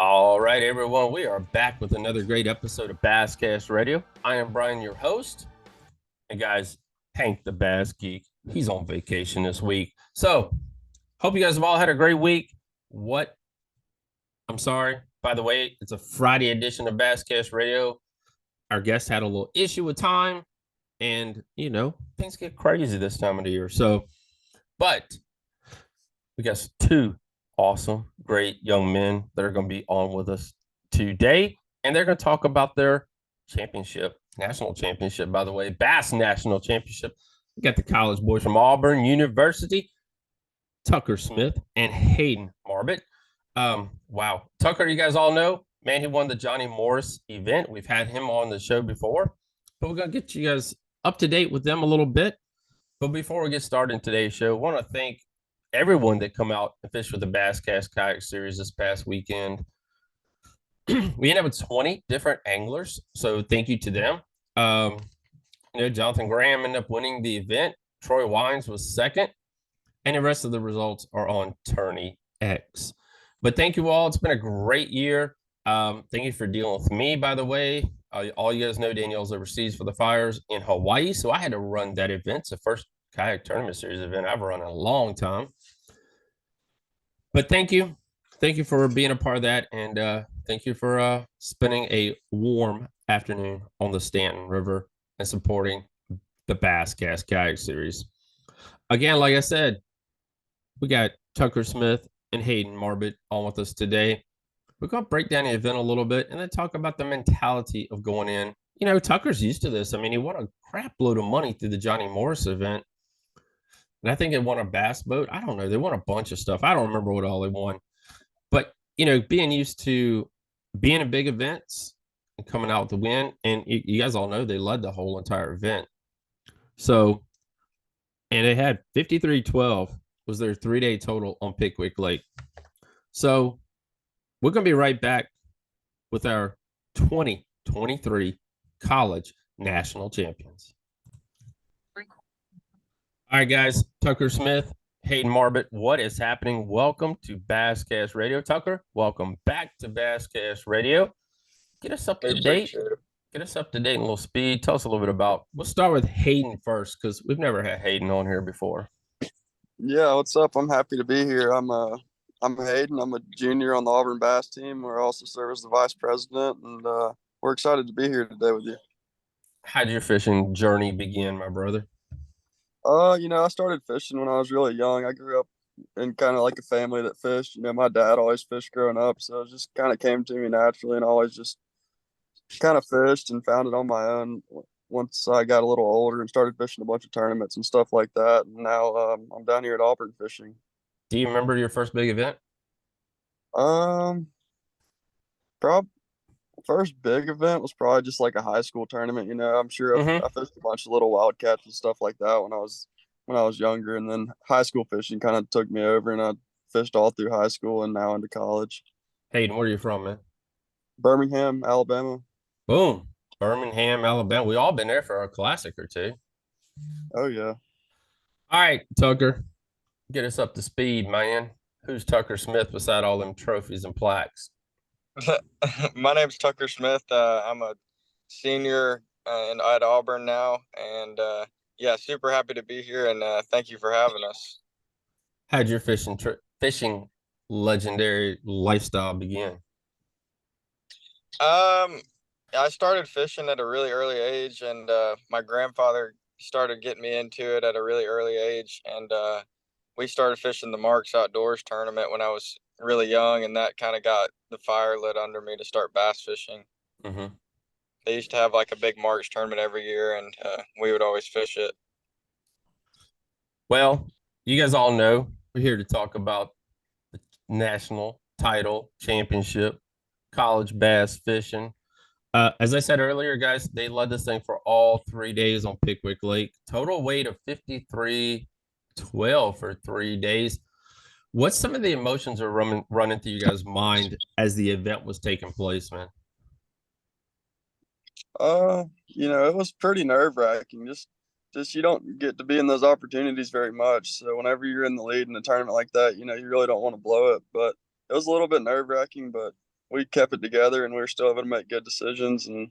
All right, everyone, we are back with another great episode of Basscast Radio. I am Brian, your host. And guys, Hank the Bass Geek, he's on vacation this week. So, hope you guys have all had a great week. I'm sorry, by the way, it's a Friday edition of Basscast Radio. Our guest had a little issue with time, and things get crazy this time of the year. But we got two awesome, great young men that are going to be on with us today, and they're going to talk about their national championship, by the way, Bass National Championship. We got the college boys from Auburn University, Tucker Smith and Hayden Marbut. Wow. Tucker, you guys all know, man, he won the Johnny Morris event. We've had him on the show before, but we're going to get you guys up to date with them a little bit. But before we get started in today's show, I want to thank everyone that come out and fish with the Basscast Kayak Series this past weekend. We ended up with 20 different anglers, so thank you to them. Jonathan Graham ended up winning the event. Troy Wines was second, and the rest of the results are on Tourney X. But thank you all. It's been a great year. Thank you for dealing with me, by the way. All you guys know, Danielle's overseas for the Fires in Hawaii, so I had to run that event. It's the first kayak tournament series event I've run in a long time. But thank you. Thank you for being a part of that, and thank you for spending a warm afternoon on the Stanton River and supporting the Basscast Kayak Series. Again, like I said, we got Tucker Smith and Hayden Marbut on with us today. We're going to break down the event a little bit and then talk about the mentality of going in. Tucker's used to this. I mean, he won a crap load of money through the Johnny Morris event. And I think they won a bass boat. I don't know. They won a bunch of stuff. I don't remember what all they won. But, being used to being in big events and coming out with the win, and you guys all know they led the whole entire event. So, and they had 53-12 was their 3-day total on Pickwick Lake. So, we're going to be right back with our 2023 college national champions. All right, guys, Tucker Smith, Hayden Marbut, what is happening? Welcome to Basscast Radio. Tucker, welcome back to Basscast Radio. Get us up to date. Get us up to date in a little speed. Tell us a little bit about, we'll start with Hayden first, because we've never had Hayden on here before. Yeah, what's up? I'm happy to be here. I'm Hayden. I'm a junior on the Auburn Bass team. We're also serve as the vice president, and we're excited to be here today with you. How'd your fishing journey begin, my brother? I started fishing when I was really young. I grew up in kind of like a family that fished. My dad always fished growing up, so it just kind of came to me naturally, and I always just kind of fished and found it on my own. Once I got a little older and started fishing a bunch of tournaments and stuff like that, and now I'm down here at Auburn fishing. Do you remember your first big event? First big event was probably just like a high school tournament. I'm sure I fished a bunch of little wildcats and stuff like that when I was younger, and then high school fishing kind of took me over, and I fished all through high school and now into college. Hayden, where are you from, man? Birmingham, Alabama. Boom. Birmingham, Alabama. We all been there for a classic or two. Oh, yeah. All right, Tucker, get us up to speed, man. Who's Tucker Smith beside all them trophies and plaques? My name's Tucker Smith. I'm a senior at Auburn now, and super happy to be here, and thank you for having us. How'd your fishing legendary lifestyle begin? I started fishing at a really early age, and my grandfather started getting me into it at a really early age, and we started fishing the Marks Outdoors tournament when I was really young, and that kind of got the fire lit under me to start bass fishing. Mm-hmm. They used to have like a big Marks tournament every year, and we would always fish it. Well, you guys all know we're here to talk about the national title championship, college bass fishing. As I said earlier, guys, they led this thing for all 3 days on Pickwick Lake. Total weight of 53-12 for 3 days. What's some of the emotions are running through you guys' mind as the event was taking place, man? It was pretty nerve-wracking. Just you don't get to be in those opportunities very much. So whenever you're in the lead in a tournament like that, you really don't want to blow it. But it was a little bit nerve-wracking, but we kept it together, and we were still able to make good decisions and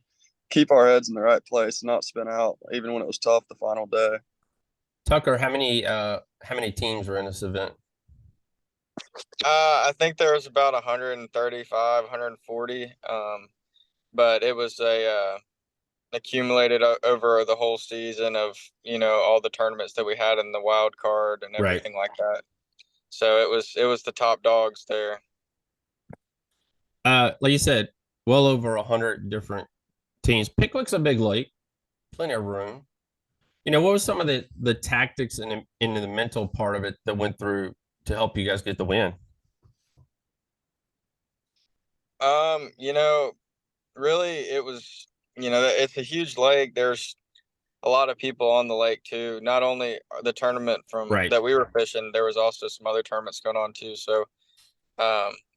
keep our heads in the right place and not spin out, even when it was tough the final day. Tucker, how many teams were in this event? I think there was about 135, 140. But it was accumulated over the whole season of, all the tournaments that we had in the wild card and Right. everything like that. So it was the top dogs there. Like you said, well over 100 different teams. Pickwick's a big lake, plenty of room. What was some of the tactics and in the mental part of it that went through to help you guys get the win? Really it was, it's a huge lake. There's a lot of people on the lake too. Not only the tournament from Right. that we were fishing, there was also some other tournaments going on too. So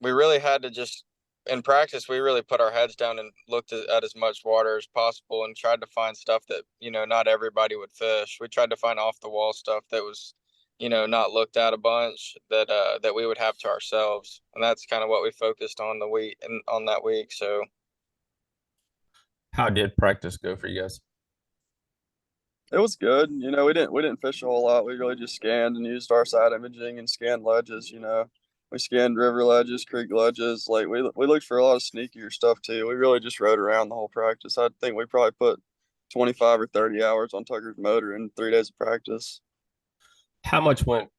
we really had to just in practice we really put our heads down and looked at as much water as possible and tried to find stuff that not everybody would fish. We tried to find off the wall stuff that was not looked at a bunch that we would have to ourselves, and that's kind of what we focused on the week and on that week. So How did practice go for you guys? It was good. We didn't fish a whole lot. We really just scanned and used our side imaging and scanned ledges. We scanned river ledges, creek ledges. Like we looked for a lot of sneakier stuff too. We really just rode around the whole practice. I think we probably put 25 or 30 hours on Tucker's motor in 3 days of practice. How much went,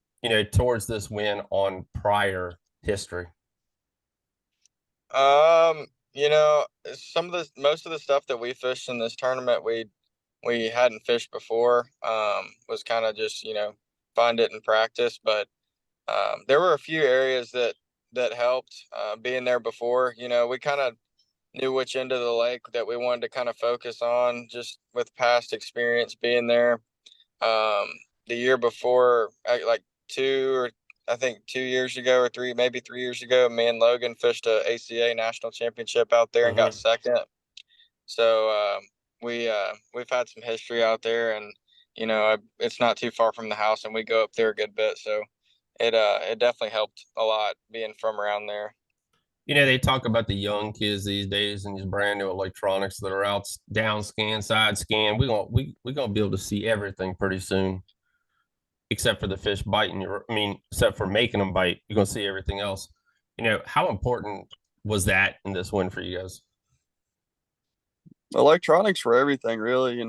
towards this win on prior history? Um, some of the most of the stuff that we fished in this tournament we hadn't fished before. Was kind of just, find it in practice, but there were a few areas that helped being there before. We kind of knew which end of the lake that we wanted to kind of focus on just with past experience being there. Um, the year before, like I think 2 years ago or three, maybe 3 years ago, me and Logan fished a ACA national championship out there and got Mhm. second. So we've had some history out there, and it's not too far from the house, and we go up there a good bit. So it definitely helped a lot being from around there. They talk about the young kids these days and these brand new electronics that are out down scan, side scan. We're gonna be able to see everything pretty soon, except for the fish biting. Except for making them bite, you're gonna see everything else. How important was that in this win for you guys? Electronics for everything, really.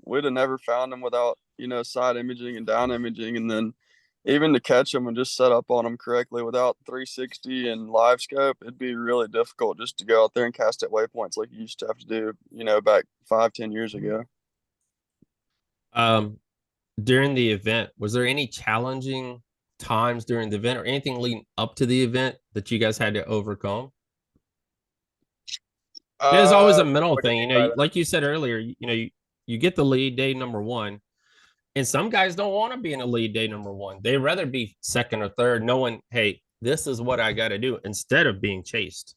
We'd have never found them without side imaging and down imaging, and then even to catch them and just set up on them correctly without 360 and live scope, it'd be really difficult just to go out there and cast at waypoints like you used to have to do, back 5-10 years ago. Um, During the event, was there any challenging times during the event or anything leading up to the event that you guys had to overcome? There's always a mental What do you thing, mean by that? like you said earlier, you get the lead day number one, and some guys don't want to be in a lead day number one. They'd rather be second or third, knowing, hey, this is what I got to do instead of being chased.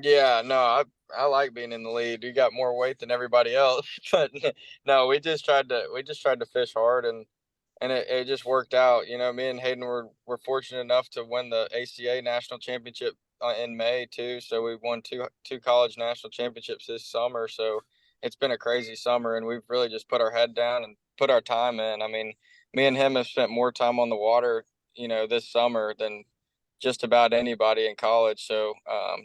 Yeah, no, I like being in the lead. You got more weight than everybody else, but no, we just tried to fish hard, and it just worked out. Me and Hayden were fortunate enough to win the ACA national championship in May too. So we won two college national championships this summer. So it's been a crazy summer, and we've really just put our head down and put our time in. I mean, me and him have spent more time on the water, this summer than just about anybody in college. So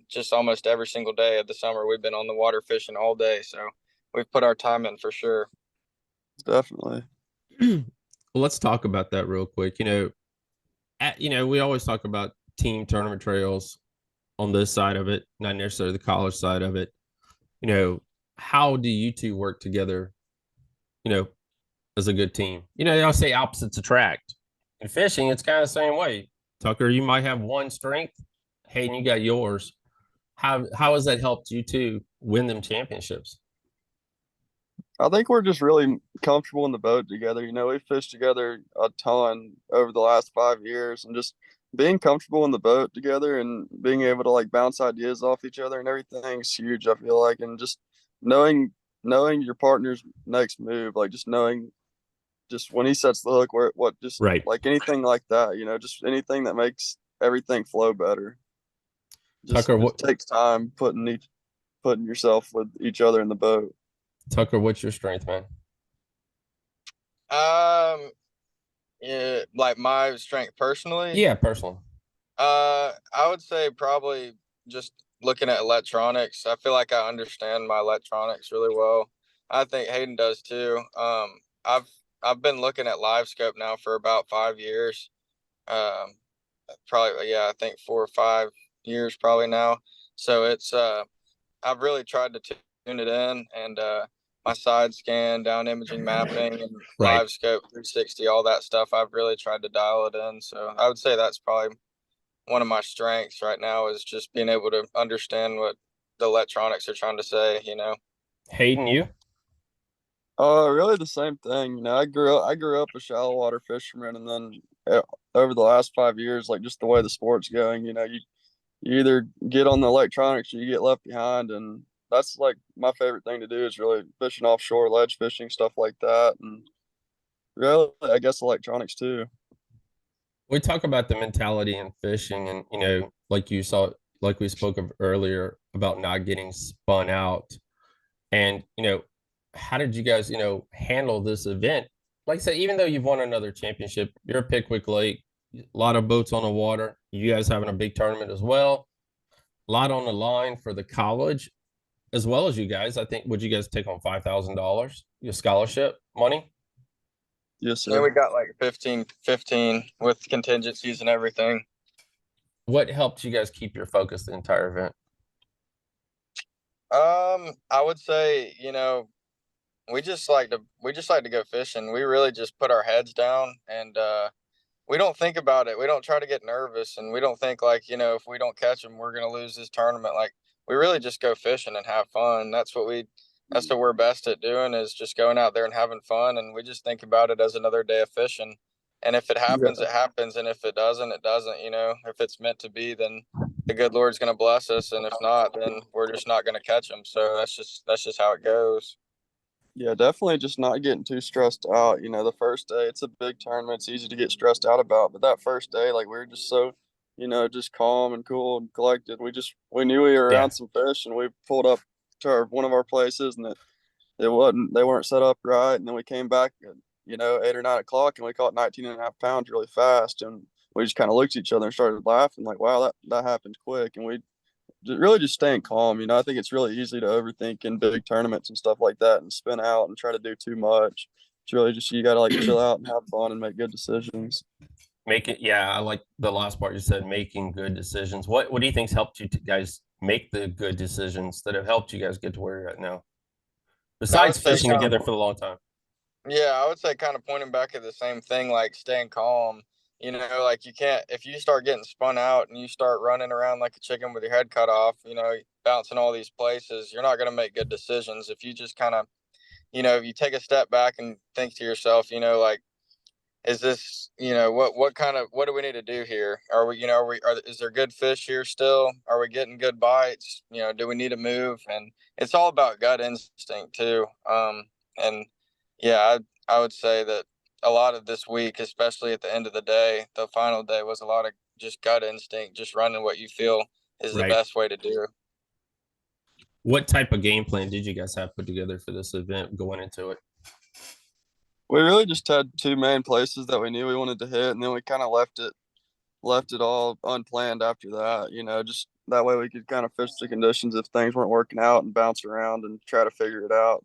just almost every single day of the summer, we've been on the water fishing all day. So we've put our time in for sure. Definitely. Well, let's talk about that real quick. We always talk about team tournament trails on this side of it, not necessarily the college side of it. How do you two work together, you know, as a good team? They all say opposites attract. In fishing, it's kind of the same way. Tucker, you might have one strength. Hayden, you got yours. How has that helped you two win them championships? I think we're just really comfortable in the boat together. We fished together a ton over the last 5 years, and just being comfortable in the boat together and being able to like bounce ideas off each other and everything's huge, I feel like. And just knowing your partner's next move, like just knowing just when he sets the hook, where what just Right. like anything like that, just anything that makes everything flow better. Just Tucker, just takes time putting yourself with each other in the boat. what's your strength, man? Yeah, like my strength personally. Yeah, personally. I would say probably just looking at electronics. I feel like I understand my electronics really well. I think Hayden does too. I've I've been looking at live scope now for about 5 years. Um, Probably, yeah, I think 4 or 5 years probably now. So it's I've really tried to tune it in, and my side scan, down imaging mapping, and Right. live scope 360, all that stuff. I've really tried to dial it in. So I would say that's probably one of my strengths right now, is just being able to understand what the electronics are trying to say, you know. Hayden, you? Really the same thing. I grew up a shallow water fisherman, and then over the last 5 years, like just the way the sport's going, you either get on the electronics or you get left behind, and that's like my favorite thing to do is really fishing offshore, ledge fishing, stuff like that, and really, I guess electronics too. We talk about the mentality in fishing, and like you saw, like we spoke of earlier about not getting spun out. And how did you guys handle this event? Like I said, even though you've won another championship, you're at Pickwick Lake, a lot of boats on the water, you guys having a big tournament as well, a lot on the line for the college as well as you guys. I think, would you guys take on $5,000 your scholarship money? Yes, Yeah, we sir. got like 15 with contingencies and everything. What helped you guys keep your focus the entire event? I would say, we just like to go fishing. We really just put our heads down, and we don't think about it. We don't try to get nervous, and we don't think like, if we don't catch them, we're gonna lose this tournament. Like, we really just go fishing and have fun. That's what we're best at doing, is just going out there and having fun. And we just think about it as another day of fishing. And if it happens, Yeah, it happens. And if it doesn't, it doesn't. If it's meant to be, then the good Lord's gonna bless us. And if not, then we're just not gonna catch them. So that's just how it goes. yeah, definitely just not getting too stressed out. The first day, it's a big tournament. It's easy to get stressed out about, but that first day, like we were just so, just calm and cool and collected. We knew we were Yeah. around some fish, and we pulled up to one of our places, and they weren't set up right. And then we came back at, 8 or 9 o'clock, and we caught 19 and a half pounds really fast. And we just kind of looked at each other and started laughing, like, wow, that happened quick. And we really just staying calm. I think it's really easy to overthink in big tournaments and stuff like that and spin out and try to do too much. It's really just, you got to like chill out and have fun and make good decisions. Make it, yeah. I like the last part you said, making good decisions. What do you think's helped you guys make the good decisions that have helped you guys get to where you're at now? I Besides would say fishing together for a long time. Yeah, I would say kind of pointing back at the same thing, like staying calm. Like you can't, if you start getting spun out and you start running around like a chicken with your head cut off, bouncing all these places, you're not going to make good decisions. If you just kind of, you take a step back and think to yourself, like, is this, what do we need to do here? Are we, is there good fish here still? Are we getting good bites? Do we need to move? And it's all about gut instinct too. And yeah, I would say that a lot of this week, especially at the end of the day, the final day, was a lot of just gut instinct, just running what you feel is the Right. best way to do it. What type of game plan did you guys have put together for this event going into it? We really just had two main places that we knew we wanted to hit, and then we kind of left it all unplanned after that. Just that way we could kind of fish the conditions if things weren't working out and bounce around and try to figure it out.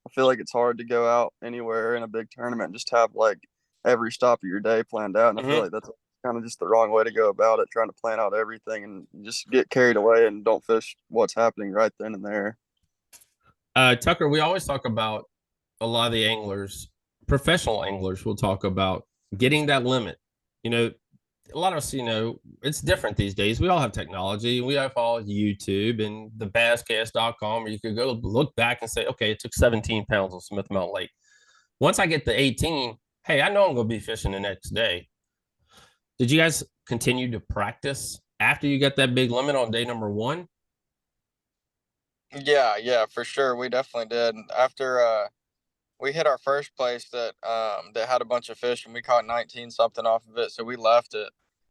I feel like it's hard to go out anywhere in a big tournament and just have like every stop of your day planned out. And I feel Mm-hmm. like that's kind of just the wrong way to go about it, trying to plan out everything and just get carried away and don't fish what's happening right then and there. Tucker, we always talk about a lot of the anglers, professional anglers, will talk about getting that limit. You know, a lot of us, it's different these days. We all have technology. We have all YouTube and the basscast.com, where you could go look back and say, okay, it took 17 pounds on Smith Mountain Lake. Once I get to 18, hey, I know I'm going to be fishing the next day. Did you guys continue to practice after you got that big limit on day number one? Yeah, for sure. We definitely did. After we hit our first place that had a bunch of fish, and we caught 19 something off of it, so we left it.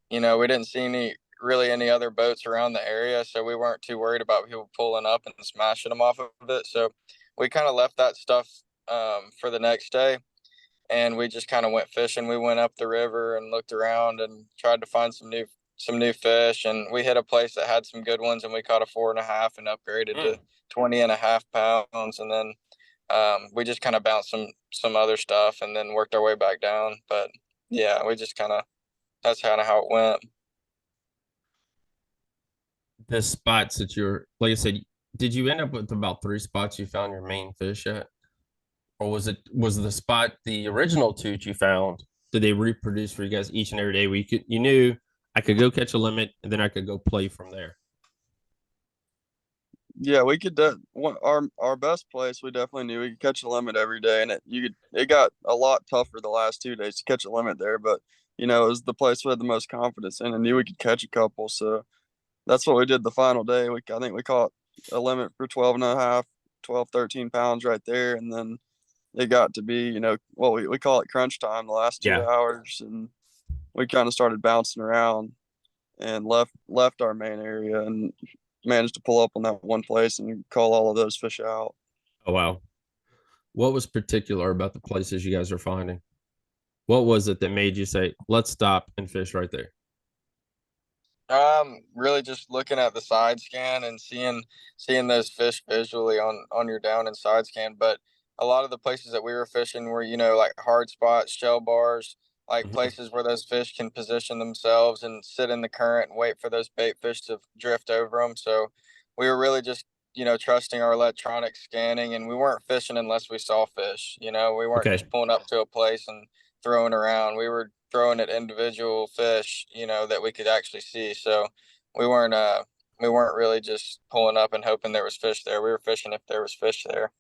We didn't see really any other boats around the area, so we weren't too worried about people pulling up and smashing them off of it. So we kind of left that stuff for the next day, and we just kind of went fishing. We went up the river and looked around and tried to find some new fish, and we hit a place that had some good ones, and we caught a 4.5 and upgraded to 20.5 pounds, and then we just kind of bounced some other stuff and then worked our way back down. But yeah, we just kind of that's kind of how it went. The spots that you're, like I said, did you end up with about 3 spots you found your main fish at? Or was the spot the original two that you found? Did they reproduce for you guys each and every day where you knew I could go catch a limit and then I could go play from there? Yeah, we could. Our best place, we definitely knew we could catch a limit every day, and it got a lot tougher the last 2 days to catch a limit there. But it was the place we had the most confidence in, and knew we could catch a couple. So that's what we did the final day. I think we caught a limit for 12.5, 12, 13 pounds right there, and then it got to be well, we call it crunch time the last two Yeah. hours, and we kind of started bouncing around and left our main area and managed to pull up on that one place and call all of those fish out. Oh, wow. What was particular about the places you guys are finding? What was it that made you say, let's stop and fish right there? Really just looking at the side scan and seeing those fish visually on your down and side scan. But a lot of the places that we were fishing were, like hard spots, shell bars, like Mhm. places where those fish can position themselves and sit in the current and wait for those bait fish to drift over them. So we were really just, trusting our electronic scanning, and we weren't fishing unless we saw fish. We weren't Okay. just pulling up to a place and throwing around. We were throwing at individual fish, that we could actually see. So we weren't uh we weren't really just pulling up and hoping there was fish there. We were fishing if there was fish there.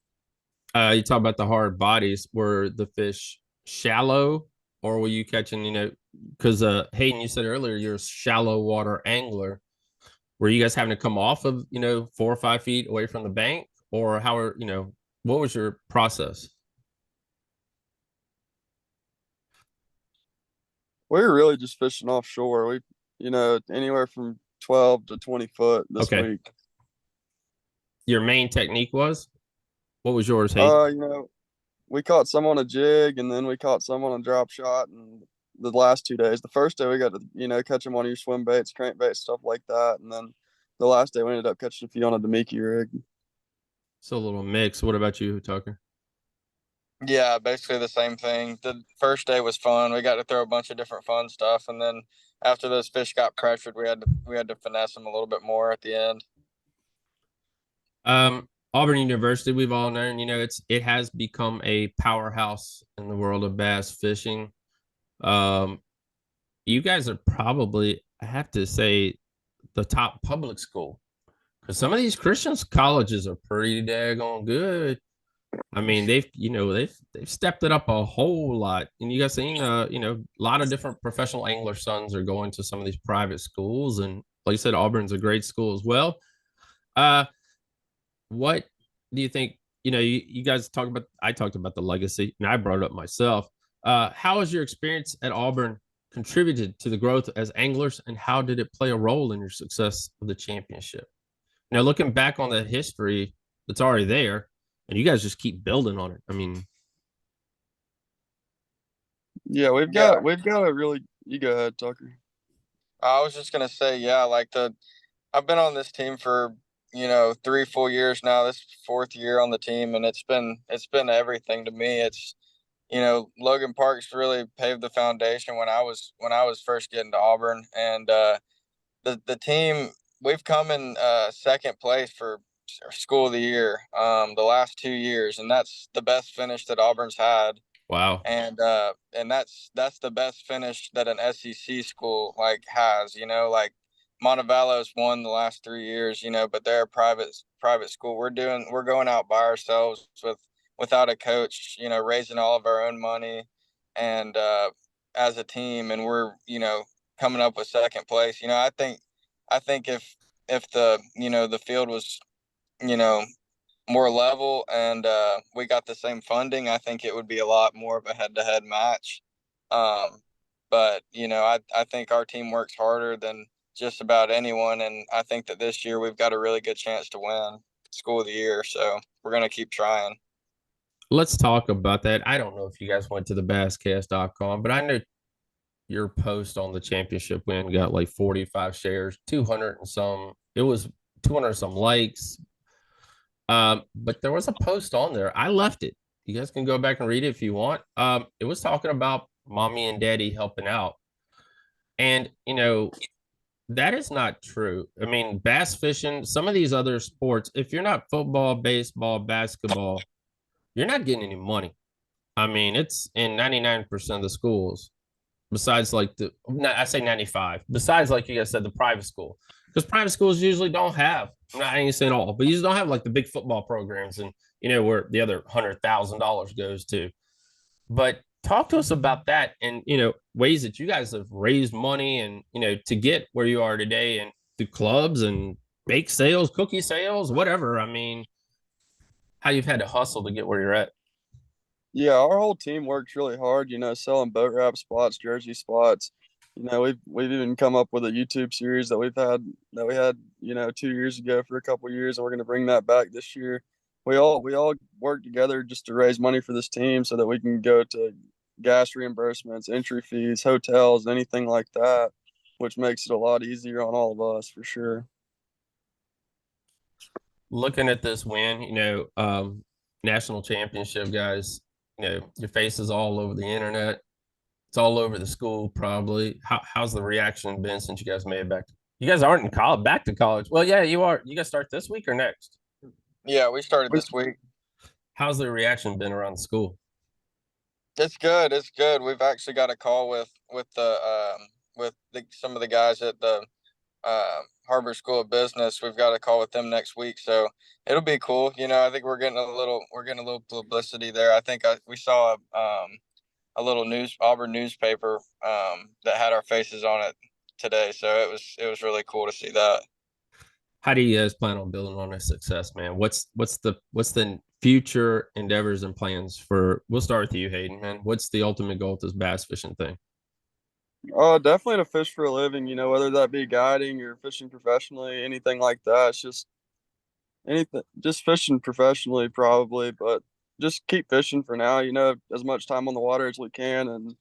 You talk about the hard bodies. Were the fish shallow or were you catching, because Hayden, you said earlier you're a shallow water angler. Were you guys having to come off of, 4 or 5 feet away from the bank? Or what was your process? We were really just fishing offshore. Anywhere from 12 to 20 foot this Okay. week. Your main technique was? What was yours, Hayden? We caught some on a jig, and then we caught some on a drop shot. And the last 2 days, the first day we got to catch them on your swim baits, crankbaits, stuff like that. And then the last day we ended up catching a few on a Demiki rig. So a little mix. What about you, Tucker? Yeah, basically the same thing. The first day was fun. We got to throw a bunch of different fun stuff, and then after those fish got pressured, we had to finesse them a little bit more at the end. Auburn University, we've all known, it has become a powerhouse in the world of bass fishing. Um, you guys are probably, I have to say, the top public school because some of these Christian colleges are pretty daggone good. I mean, they've stepped it up a whole lot, and you guys seen, a lot of different professional angler sons are going to some of these private schools, and like you said, Auburn's a great school as well. Uh, what do you think? You guys talk about, I talked about the legacy and I brought it up myself. How has your experience at Auburn contributed to the growth as anglers, and how did it play a role in your success of the championship? Looking back on the history that's already there, and you guys just keep building on it. I mean, Yeah, we've got a really. You go ahead, Tucker. I was just gonna say, yeah, I've been on this team for 3 full years now. This is fourth year on the team, and it's been everything to me. It's Logan Parks really paved the foundation when I was first getting to Auburn, and the team, we've come in second place for school of the year the last 2 years, and that's the best finish that Auburn's had, wow. and that's the best finish that an SEC school has. Like Montevallo's won the last 3 years, but they're a private school. We're going out by ourselves without a coach, raising all of our own money, and as a team, and we're coming up with second place. I think if the field was you know more level, and we got the same funding, I think it would be a lot more of a head-to-head match. Um, but I think our team works harder just about anyone. And I think that this year we've got a really good chance to win School of the Year. So we're going to keep trying. Let's talk about that. I don't know if you guys went to the basscast.com, but I know your post on the championship win got like 45 shares, 200 and some. It was 200 and some likes. But there was a post on there. I left it. You guys can go back and read it if you want. It was talking about mommy and daddy helping out. And, that is not true. I mean, bass fishing, some of these other sports, if you're not football, baseball, basketball, you're not getting any money. I mean, it's in 99% of the schools, besides like I say 95, besides like you guys said, the private school. Because private schools usually don't have, I'm not even saying all, but you just don't have like the big football programs and, where the other $100,000 goes to. But talk to us about that and, ways that you guys have raised money and, to get where you are today and through clubs and bake sales, cookie sales, whatever. I mean, how you've had to hustle to get where you're at. Yeah, our whole team works really hard, selling boat wrap spots, jersey spots. We've even come up with a YouTube series that we had, 2 years ago for a couple of years, and we're gonna bring that back this year. We all work together just to raise money for this team so that we can go to gas reimbursements, entry fees, hotels, anything like that, which makes it a lot easier on all of us for sure. Looking at this win, national championship, guys, your face is all over the internet. It's all over the school, probably. How's the reaction been since you guys made it back? You guys aren't in college, back to college. Well, yeah, you are. You guys start this week or next? Yeah, we started this week. How's the reaction been around the school? It's good. It's good. We've actually got a call with some of the guys at the Harbor School of Business. We've got a call with them next week, so it'll be cool. I think we're getting a little publicity there. I think we saw a little Auburn newspaper that had our faces on it today, so it was really cool to see that. How do you guys plan on building on this success, man? What's the future endeavors and plans for? We'll start with you, Hayden, man. What's the ultimate goal with this bass fishing thing? Definitely to fish for a living, whether that be guiding or fishing professionally, anything like that. It's just fishing professionally probably, but just keep fishing for now, as much time on the water as we can and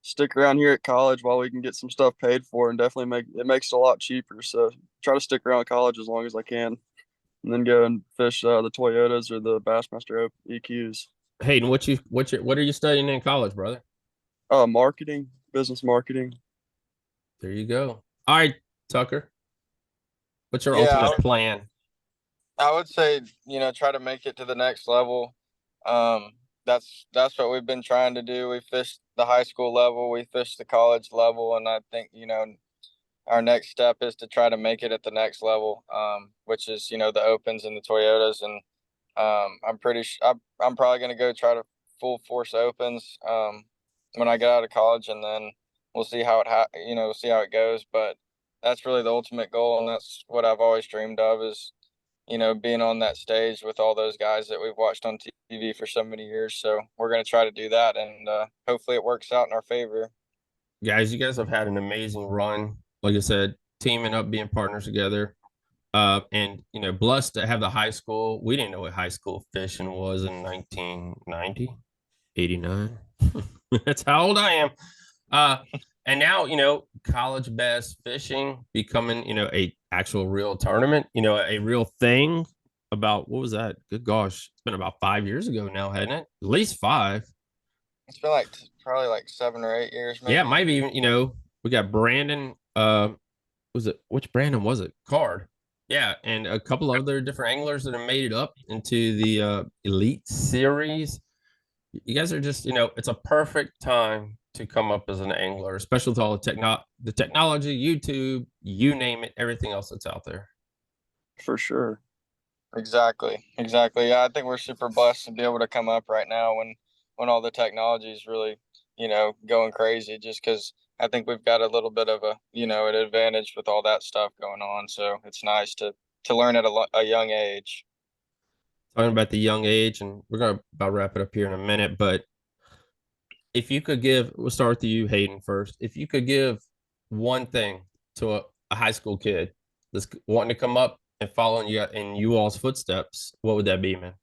stick around here at college while we can get some stuff paid for and definitely makes it a lot cheaper. So try to stick around college as long as I can and then go and fish the Toyotas or the Bassmaster EQs. Hayden, what are you studying in college, brother? Marketing, business marketing. There you go. All right, Tucker. What's your ultimate plan? I would say, try to make it to the next level. That's what we've been trying to do. We fished the high school level, we fished the college level, and I think, our next step is to try to make it at the next level, which is, the Opens and the Toyotas. And I'm probably going to go try to full force Opens when I get out of college, and then we'll see how it goes. But that's really the ultimate goal, and that's what I've always dreamed of is, being on that stage with all those guys that we've watched on TV for so many years. So we're going to try to do that, and hopefully it works out in our favor. Guys, you guys have had an amazing run. Like I said, teaming up, being partners together. And, blessed to have the high school. We didn't know what high school fishing was in 1990, 89. That's how old I am. And now, college bass fishing becoming, a actual real tournament, a real thing. About what was that? Good gosh, it's been about 5 years ago now, hasn't it? At least 5. It's been probably 7 or 8 years, maybe. Yeah, maybe even, we got Brandon. Which Brandon was it? Card. Yeah, and a couple other different anglers that have made it up into the elite series. You guys are just, it's a perfect time to come up as an angler, especially with all the technology, YouTube, you name it, everything else that's out there. For sure. Exactly. Yeah, I think we're super blessed to be able to come up right now when all the technology is really, going crazy, just because I think we've got a little bit of an advantage with all that stuff going on. So it's nice to learn at a young age. Talking about the young age, and we're going to about wrap it up here in a minute, but if you could we'll start with you, Hayden, first. If you could give one thing to a high school kid that's wanting to come up and following you in you all's footsteps, what would that be, man?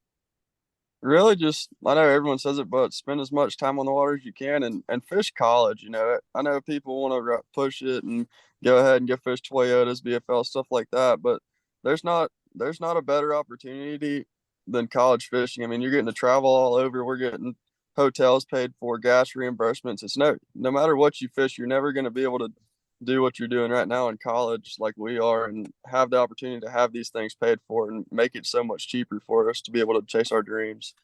Really, just I know everyone says it, but spend as much time on the water as you can and fish college. I know people want to push it and go ahead and go fish Toyotas, BFL, stuff like that, but there's not a better opportunity than college fishing. I mean, you're getting to travel all over. We're getting hotels paid for, gas reimbursements. It's no matter what you fish, you're never going to be able to do what you're doing right now in college like we are and have the opportunity to have these things paid for and make it so much cheaper for us to be able to chase our dreams.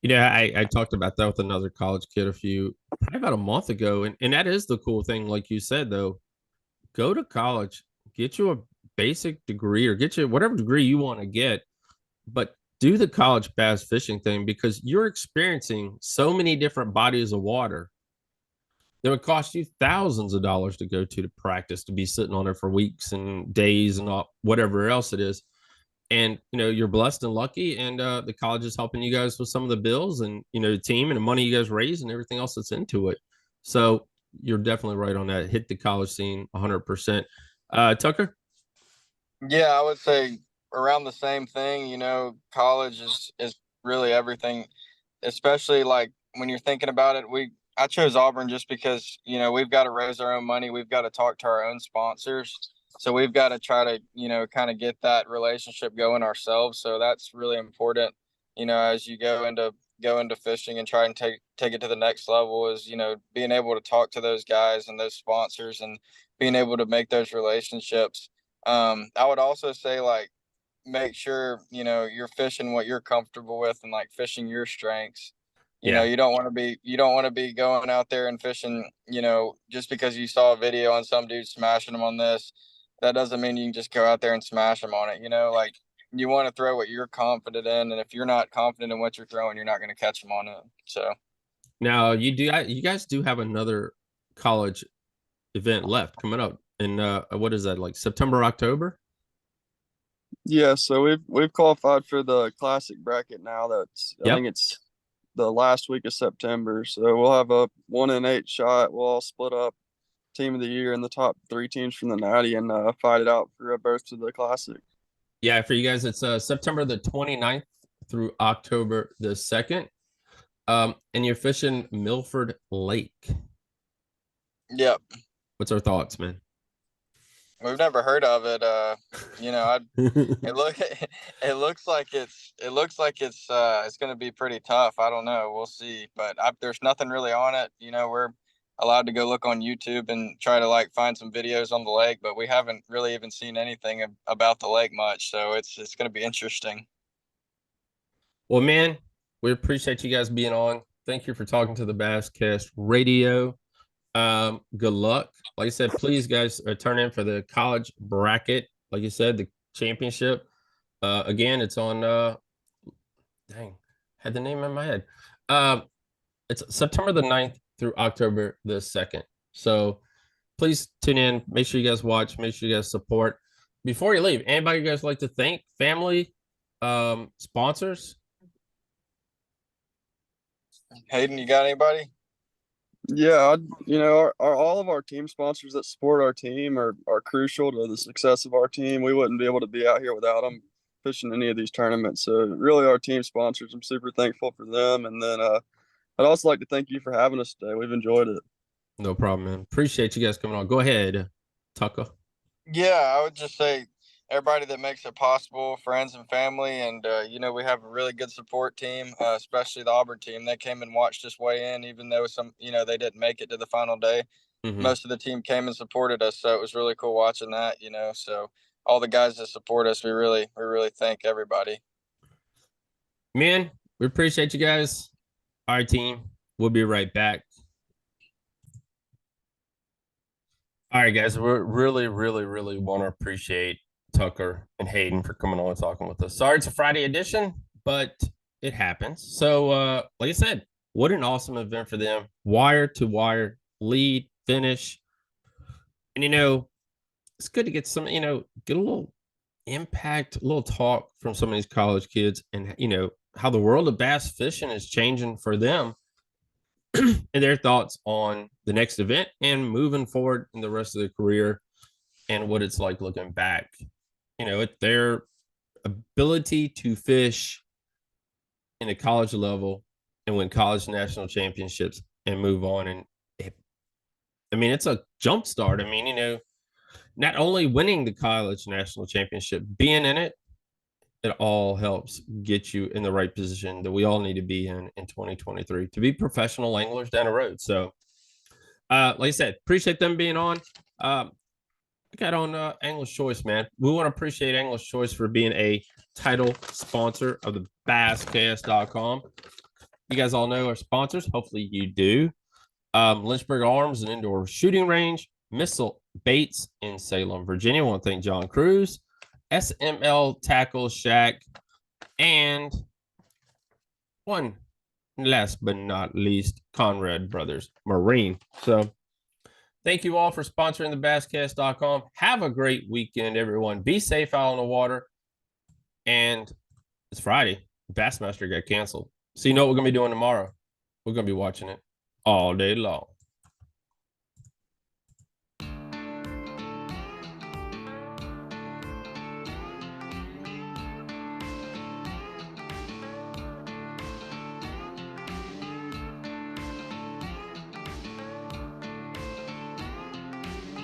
I talked about that with another college kid probably about a month ago. And that is the cool thing, like you said, though. Go to college, get you a basic degree or get you whatever degree you want to get, but do the college bass fishing thing because you're experiencing so many different bodies of water that would cost you thousands of dollars to go to practice, to be sitting on it for weeks and days and all, whatever else it is. And you're blessed and lucky, and the college is helping you guys with some of the bills and the team and the money you guys raise and everything else that's into it. So you're definitely right on that. Hit the college scene 100%. Tucker? Yeah, I would say around the same thing. College is really everything, especially like when you're thinking about it. I chose Auburn just because we've got to raise our own money. We've got to talk to our own sponsors. So we've got to try to kind of get that relationship going ourselves. So that's really important. As you go into fishing and try and take it to the next level is being able to talk to those guys and those sponsors and being able to make those relationships. I would also say like make sure you're fishing what you're comfortable with and like fishing your strengths. Yeah. You don't want to be going out there and fishing, just because you saw a video on some dude smashing them on this. That doesn't mean you can just go out there and smash them on it. Like you want to throw what you're confident in, and if you're not confident in what you're throwing, you're not going to catch them on it. So Now you guys do have another college event left coming up in what is that, like September, October? Yeah, so we've qualified for the classic bracket now. I Yep. think it's the last week of September. So we'll have a 1-8 shot. We'll all split up team of the year and the top three teams from the Natty and fight it out for a berth to the classic. Yeah, for you guys, it's September the 29th through October the 2nd. And you're fishing Milford Lake. yep. What's our thoughts, man? We've never heard of it. It look it looks like it's going to be pretty tough. I don't know. We'll see. But there's nothing really on it. We're allowed to go look on YouTube and try to like find some videos on the lake, but we haven't really even seen anything about the lake much. So it's going to be interesting. Well, man, we appreciate you guys being on. Thank you for talking to the Basscast Radio. Good luck. Like I said, please, guys, turn in for the college bracket. Like you said, the championship. Again, it's on. Dang, had the name in my head. It's September the 9th through October the 2nd. So please tune in. Make sure you guys watch. Make sure you guys support. Before you leave, anybody you guys like to thank? Family, sponsors? Hayden, you got anybody? Yeah, all of our team sponsors that support our team are crucial to the success of our team. We wouldn't be able to be out here without them fishing any of these tournaments. So really, our team sponsors, I'm super thankful for them. And then I'd also like to thank you for having us today. We've enjoyed it. No problem, man. Appreciate you guys coming on. Go ahead, Tucker. Yeah, I would just say everybody that makes it possible, friends and family, and we have a really good support team, especially the Auburn team. They came and watched us weigh in, even though they didn't make it to the final day. Mm-hmm. Most of the team came and supported us, so it was really cool watching that. So all the guys that support us, we really thank everybody. Man, we appreciate you guys. All right, team. We'll be right back. All right, guys. We really want to appreciate Tucker and Hayden for coming on and talking with us. Sorry it's a Friday edition, but it happens. So, like I said, what an awesome event for them. Wire to wire, lead, finish. And, it's good to get some, get a little impact, a little talk from some of these college kids and, how the world of bass fishing is changing for them and their thoughts on the next event and moving forward in the rest of their career. and what it's like looking back. You know, at their ability to fish in a college level and win college national championships and move on. And it's a jump start. I mean, you know, not only winning the college national championship, being in it, it all helps get you in the right position that we all need to be in 2023 to be professional anglers down the road. So, like I said, appreciate them being on. I got on Angler's Choice, man. We want to appreciate Angler's Choice for being a title sponsor of the Basscast.com. You guys all know our sponsors. Hopefully you do. Lynchburg Arms, an indoor shooting range. Missile Baits in Salem, Virginia. I want to thank John Cruz. SML Tackle Shack. And one last but not least, Conrad Brothers Marine. So thank you all for sponsoring the Basscast.com. Have a great weekend, everyone. Be safe out on the water. And it's Friday. Bassmaster got canceled. So you know what we're going to be doing tomorrow? We're going to be watching it all day long.